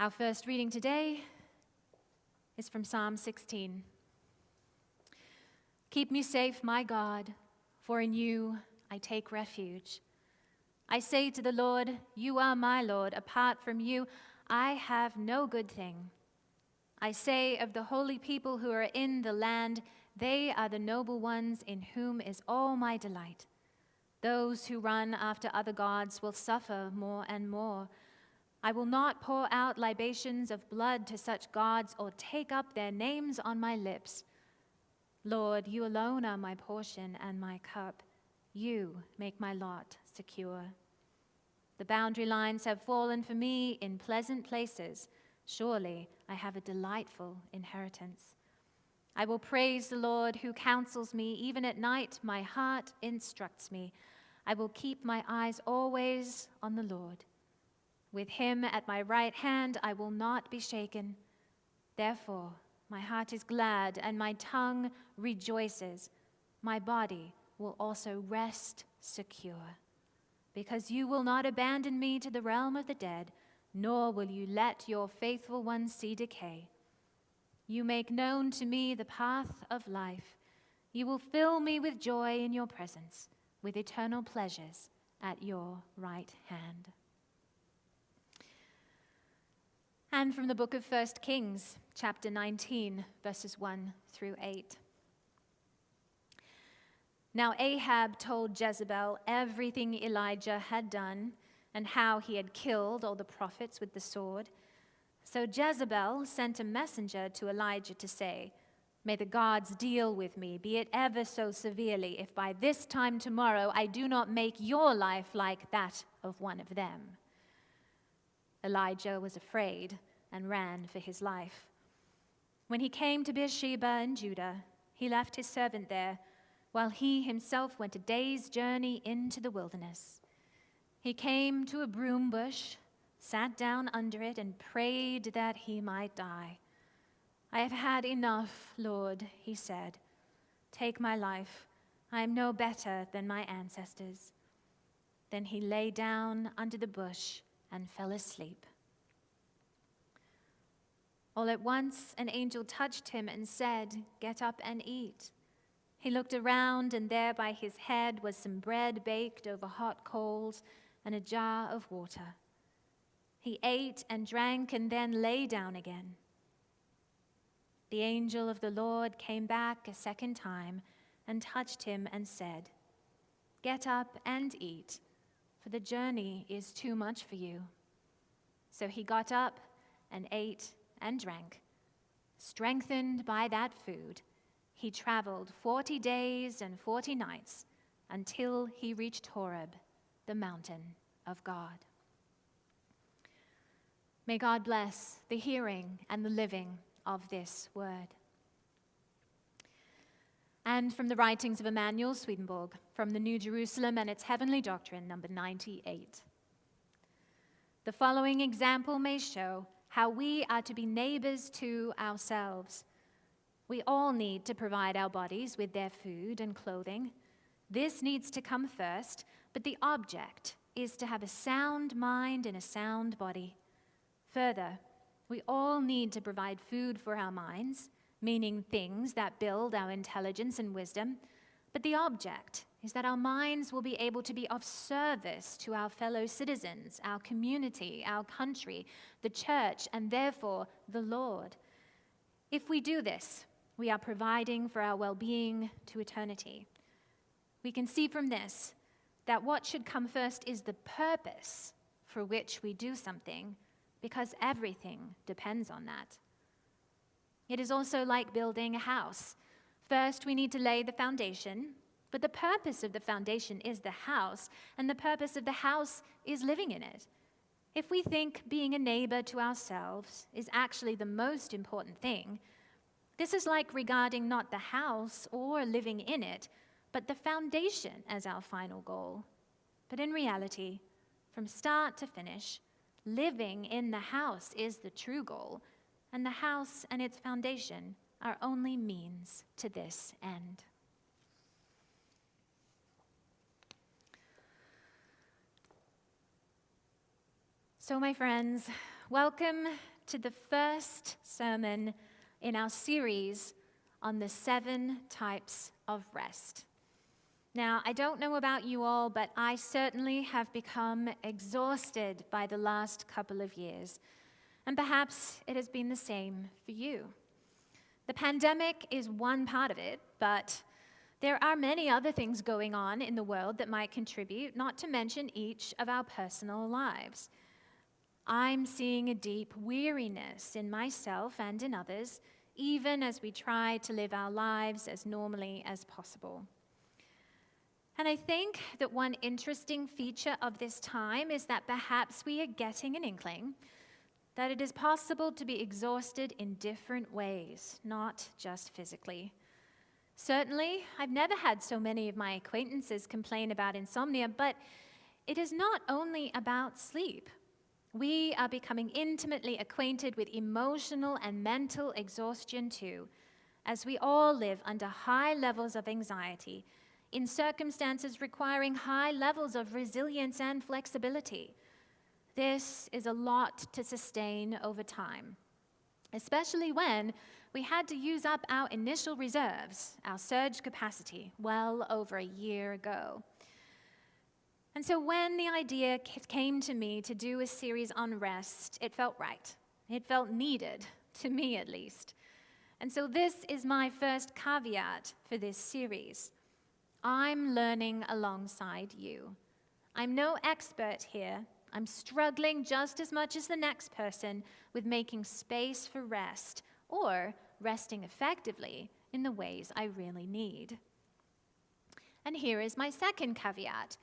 Our first reading today is from Psalm 16. Keep me safe, my God, for in you I take refuge. I say to the Lord, you are my Lord. Apart from you, I have no good thing. I say of the holy people who are in the land, they are the noble ones in whom is all my delight. Those who run after other gods will suffer more and more. I will not pour out libations of blood to such gods or take up their names on my lips. Lord, you alone are my portion and my cup. You make my lot secure. The boundary lines have fallen for me in pleasant places. Surely I have a delightful inheritance. I will praise the Lord who counsels me. Even at night, my heart instructs me. I will keep my eyes always on the Lord. With him at my right hand, I will not be shaken. Therefore, my heart is glad and my tongue rejoices. My body will also rest secure. Because you will not abandon me to the realm of the dead, nor will you let your faithful one see decay. You make known to me the path of life. You will fill me with joy in your presence, with eternal pleasures at your right hand. And from the book of 1 Kings, chapter 19, verses 1 through 8. Now Ahab told Jezebel everything Elijah had done and how he had killed all the prophets with the sword. So Jezebel sent a messenger to Elijah to say, "May the gods deal with me, be it ever so severely, if by this time tomorrow I do not make your life like that of one of them." Elijah was afraid and ran for his life. When he came to Beersheba in Judah, he left his servant there, while he himself went a day's journey into the wilderness. He came to a broom bush, sat down under it, and prayed that he might die. "I have had enough, Lord," he said. "Take my life. I am no better than my ancestors." Then he lay down under the bush and fell asleep. All at once an angel touched him and said, "Get up and eat." He looked around, and there by his head was some bread baked over hot coals and a jar of water. He ate and drank and then lay down again. The angel of the Lord came back a second time and touched him and said, "Get up and eat, for the journey is too much for you." So he got up and ate and drank. Strengthened by that food, he traveled 40 days and 40 nights until he reached Horeb, the mountain of God. May God bless the hearing and the living of this word. And from the writings of Emanuel Swedenborg, from the New Jerusalem and its Heavenly Doctrine, number 98. The following example may show how we are to be neighbors to ourselves. We all need to provide our bodies with their food and clothing. This needs to come first, but the object is to have a sound mind and a sound body. Further, we all need to provide food for our minds, meaning things that build our intelligence and wisdom, but the object is that our minds will be able to be of service to our fellow citizens, our community, our country, the church, and therefore the Lord. If we do this, we are providing for our well-being to eternity. We can see from this that what should come first is the purpose for which we do something, because everything depends on that. It is also like building a house. First, we need to lay the foundation, but the purpose of the foundation is the house, and the purpose of the house is living in it. If we think being a neighbor to ourselves is actually the most important thing, this is like regarding not the house or living in it, but the foundation as our final goal. But in reality, from start to finish, living in the house is the true goal, and the house and its foundation are only means to this end. So, my friends, Welcome to the first sermon in our series on the 7 types of rest. Now, I don't know about you all, but I certainly have become exhausted by the last couple of years, and perhaps it has been the same for you. The pandemic is one part of it, but there are many other things going on in the world that might contribute, not to mention each of our personal lives. I'm seeing a deep weariness in myself and in others, even as we try to live our lives as normally as possible. And I think that one interesting feature of this time is that perhaps we are getting an inkling that it is possible to be exhausted in different ways, not just physically. Certainly, I've never had so many of my acquaintances complain about insomnia, but it is not only about sleep. We are becoming intimately acquainted with emotional and mental exhaustion too, as we all live under high levels of anxiety, in circumstances requiring high levels of resilience and flexibility. This is a lot to sustain over time, especially when we had to use up our initial reserves, our surge capacity, well over a year ago. And so when the idea came to me to do a series on rest, it felt right. It felt needed, to me at least. And so this is my first caveat for this series. I'm learning alongside you. I'm no expert here. I'm struggling just as much as the next person with making space for rest or resting effectively in the ways I really need. And here is my second caveat.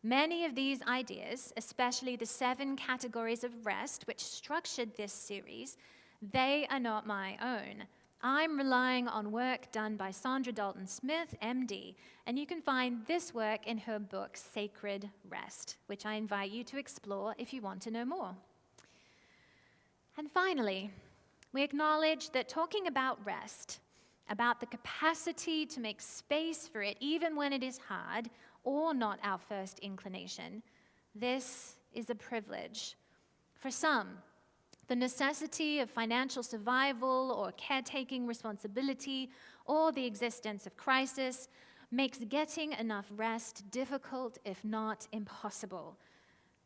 Many of these ideas, especially the 7 categories of rest which structured this series, they are not my own. I'm relying on work done by Sandra Dalton Smith, MD, and you can find this work in her book, Sacred Rest, which I invite you to explore if you want to know more. And finally, we acknowledge that talking about rest, about the capacity to make space for it even when it is hard, or not our first inclination, this is a privilege. For some, the necessity of financial survival or caretaking responsibility or the existence of crisis makes getting enough rest difficult, if not impossible.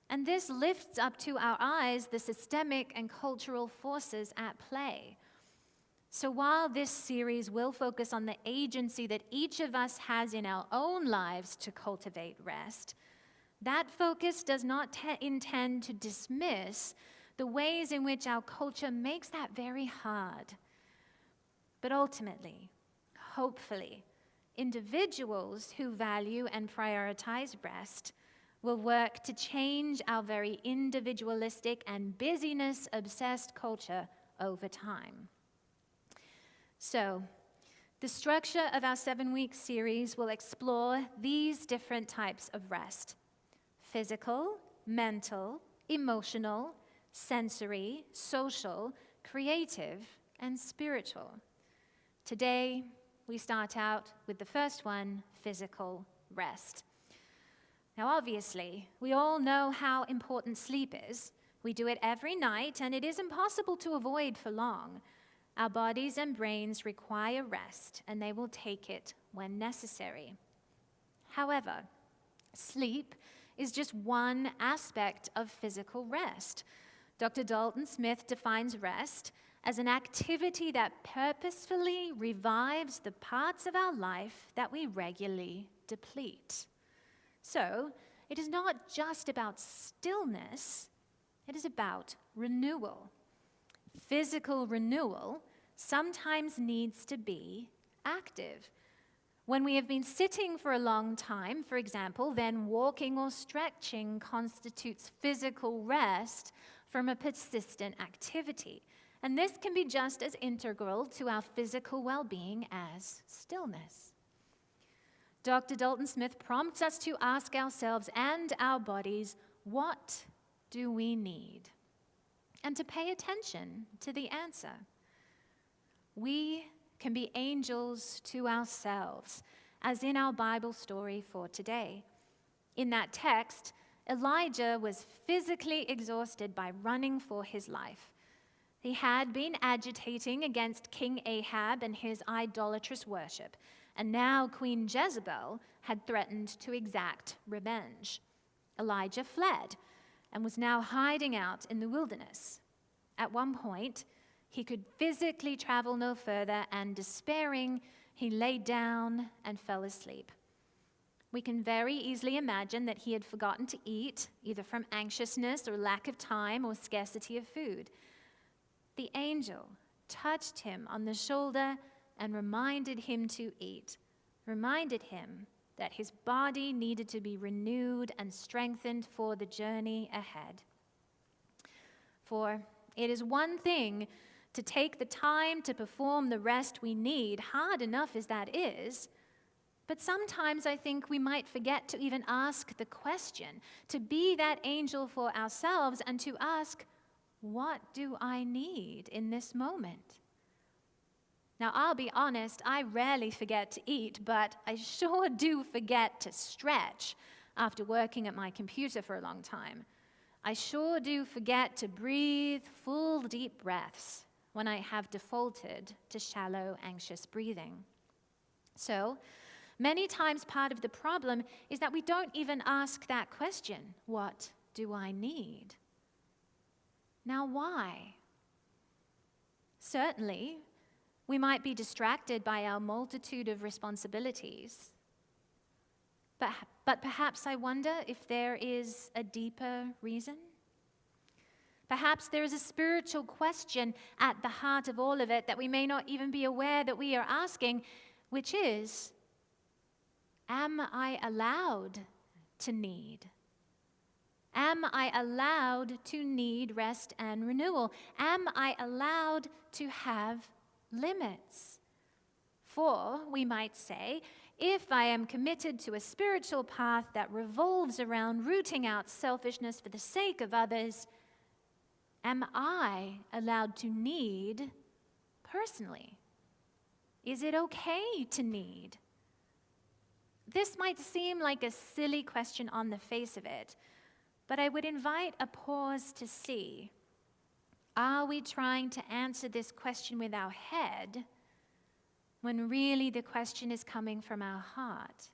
And this lifts up to our eyes the systemic and cultural forces at play. So while this series will focus on the agency that each of us has in our own lives to cultivate rest, that focus does not intend to dismiss the ways in which our culture makes that very hard. But ultimately, hopefully, individuals who value and prioritize rest will work to change our very individualistic and busyness-obsessed culture over time. So, the structure of our 7-week series will explore these different types of rest: physical, mental, emotional, sensory, social, creative, and spiritual. Today, we start out with the first one, physical rest. Now, obviously, we all know how important sleep is. We do it every night, and it is impossible to avoid for long. Our bodies and brains require rest, and they will take it when necessary. However, sleep is just one aspect of physical rest. Dr. Dalton Smith defines rest as an activity that purposefully revives the parts of our life that we regularly deplete. So, it is not just about stillness, it is about renewal. Physical renewal sometimes needs to be active. When we have been sitting for a long time, for example, then walking or stretching constitutes physical rest from a persistent activity. And this can be just as integral to our physical well-being as stillness. Dr. Dalton Smith prompts us to ask ourselves and our bodies, what do we need? And to pay attention to the answer. We can be angels to ourselves, as in our Bible story for today. In that text, Elijah was physically exhausted by running for his life. He had been agitating against King Ahab and his idolatrous worship, and now Queen Jezebel had threatened to exact revenge. Elijah fled and was now hiding out in the wilderness. At one point, he could physically travel no further, and despairing, he lay down and fell asleep. We can very easily imagine that he had forgotten to eat, either from anxiousness or lack of time or scarcity of food. The angel touched him on the shoulder and reminded him to eat, reminded him that his body needed to be renewed and strengthened for the journey ahead. For it is one thing to take the time to perform the rest we need, hard enough as that is, but sometimes I think we might forget to even ask the question, to be that angel for ourselves and to ask, what do I need in this moment? Now, I'll be honest, I rarely forget to eat, but I sure do forget to stretch after working at my computer for a long time. I sure do forget to breathe full, deep breaths when I have defaulted to shallow, anxious breathing. So, many times part of the problem is that we don't even ask that question, what do I need? Now, why? Certainly, we might be distracted by our multitude of responsibilities. But perhaps I wonder if there is a deeper reason. Perhaps there is a spiritual question at the heart of all of it that we may not even be aware that we are asking, which is, am I allowed to need? Am I allowed to need rest and renewal? Am I allowed to have limits? For, we might say, if I am committed to a spiritual path that revolves around rooting out selfishness for the sake of others, am I allowed to need personally? Is it okay to need? This might seem like a silly question on the face of it, but I would invite a pause to see, are we trying to answer this question with our head when really the question is coming from our heart?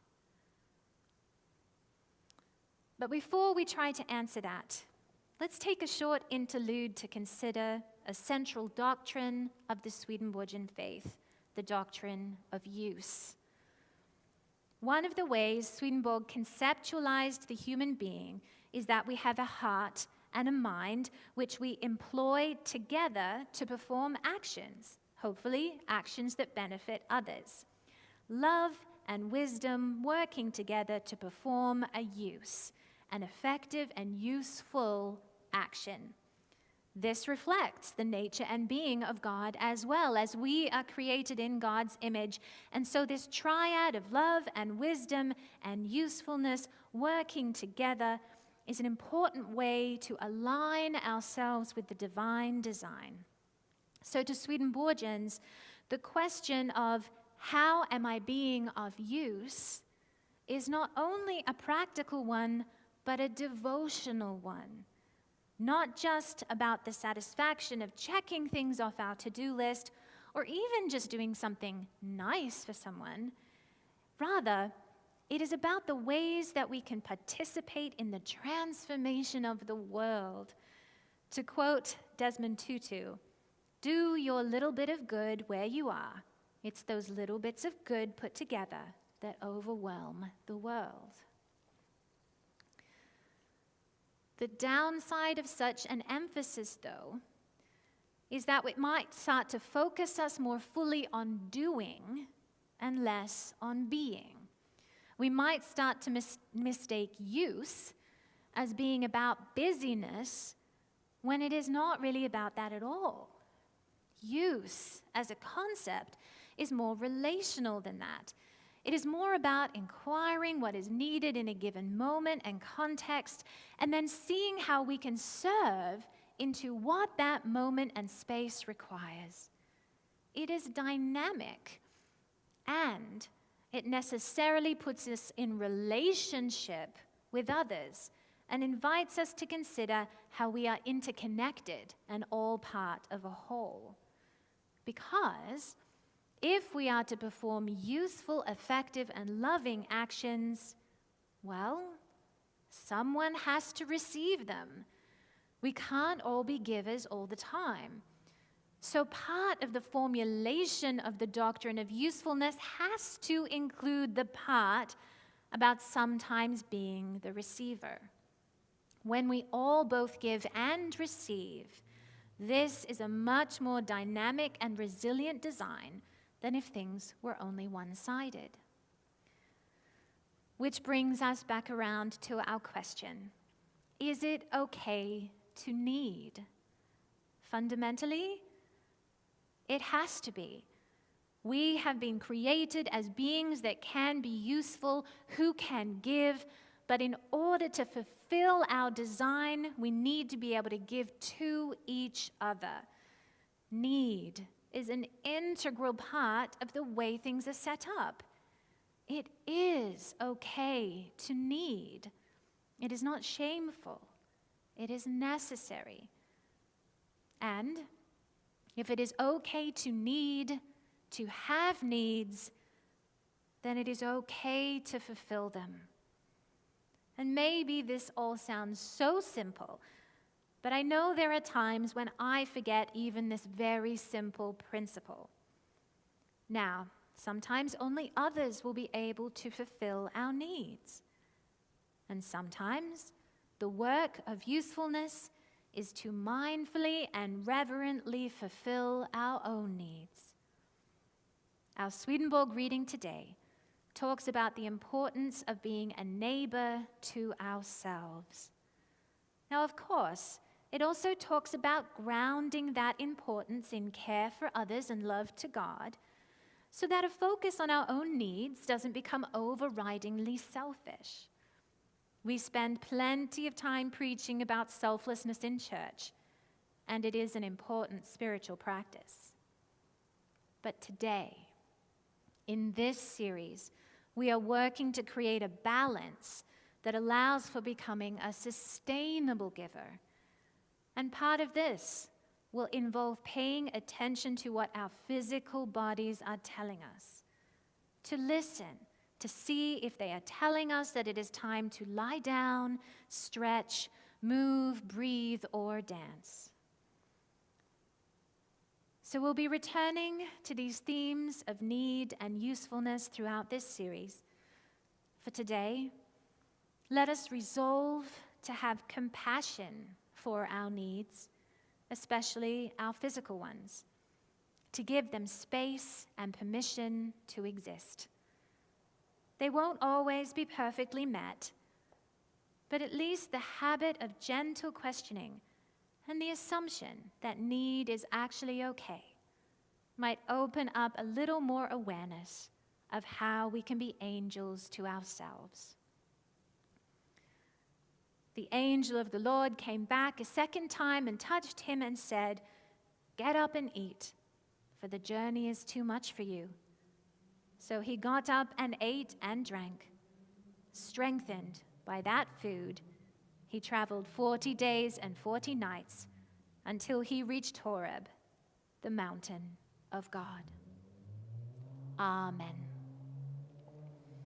But before we try to answer that, let's take a short interlude to consider a central doctrine of the Swedenborgian faith, the doctrine of use. One of the ways Swedenborg conceptualized the human being is that we have a heart and a mind which we employ together to perform actions, hopefully actions that benefit others. Love and wisdom working together to perform a use, an effective and useful action. This reflects the nature and being of God as well, as we are created in God's image. And so this triad of love and wisdom and usefulness working together is an important way to align ourselves with the divine design. So to Swedenborgians, the question of how am I being of use is not only a practical one, but a devotional one. Not just about the satisfaction of checking things off our to-do list, or even just doing something nice for someone. Rather, it is about the ways that we can participate in the transformation of the world. To quote Desmond Tutu, do your little bit of good where you are. It's those little bits of good put together that overwhelm the world. The downside of such an emphasis, though, is that it might start to focus us more fully on doing and less on being. We might start to mistake use as being about busyness when it is not really about that at all. Use, as a concept, is more relational than that. It is more about inquiring what is needed in a given moment and context, and then seeing how we can serve into what that moment and space requires. It is dynamic, and it necessarily puts us in relationship with others and invites us to consider how we are interconnected and all part of a whole. Because if we are to perform useful, effective, and loving actions, well, someone has to receive them. We can't all be givers all the time. So part of the formulation of the doctrine of usefulness has to include the part about sometimes being the receiver. When we all both give and receive, this is a much more dynamic and resilient design than if things were only one-sided. Which brings us back around to our question: is it okay to need? Fundamentally, it has to be. We have been created as beings that can be useful, who can give, but in order to fulfill our design, we need to be able to give to each other. Need is an integral part of the way things are set up. It is okay to need. It is not shameful. It is necessary. And if it is okay to need, to have needs, then it is okay to fulfill them. And maybe this all sounds so simple, but I know there are times when I forget even this very simple principle. Now, sometimes only others will be able to fulfill our needs. And sometimes the work of usefulness is to mindfully and reverently fulfill our own needs. Our Swedenborg reading today talks about the importance of being a neighbor to ourselves. Now, of course, it also talks about grounding that importance in care for others and love to God, so that a focus on our own needs doesn't become overridingly selfish. We spend plenty of time preaching about selflessness in church, and it is an important spiritual practice. But today, in this series, we are working to create a balance that allows for becoming a sustainable giver. And part of this will involve paying attention to what our physical bodies are telling us, to listen, to see if they are telling us that it is time to lie down, stretch, move, breathe, or dance. So we'll be returning to these themes of need and usefulness throughout this series. For today, let us resolve to have compassion for our needs, especially our physical ones, to give them space and permission to exist. They won't always be perfectly met, but at least the habit of gentle questioning and the assumption that need is actually okay might open up a little more awareness of how we can be angels to ourselves. The angel of the Lord came back a second time and touched him and said, "Get up and eat, for the journey is too much for you." So he got up and ate and drank. Strengthened by that food, he traveled 40 days and 40 nights until he reached Horeb, the mountain of God. Amen.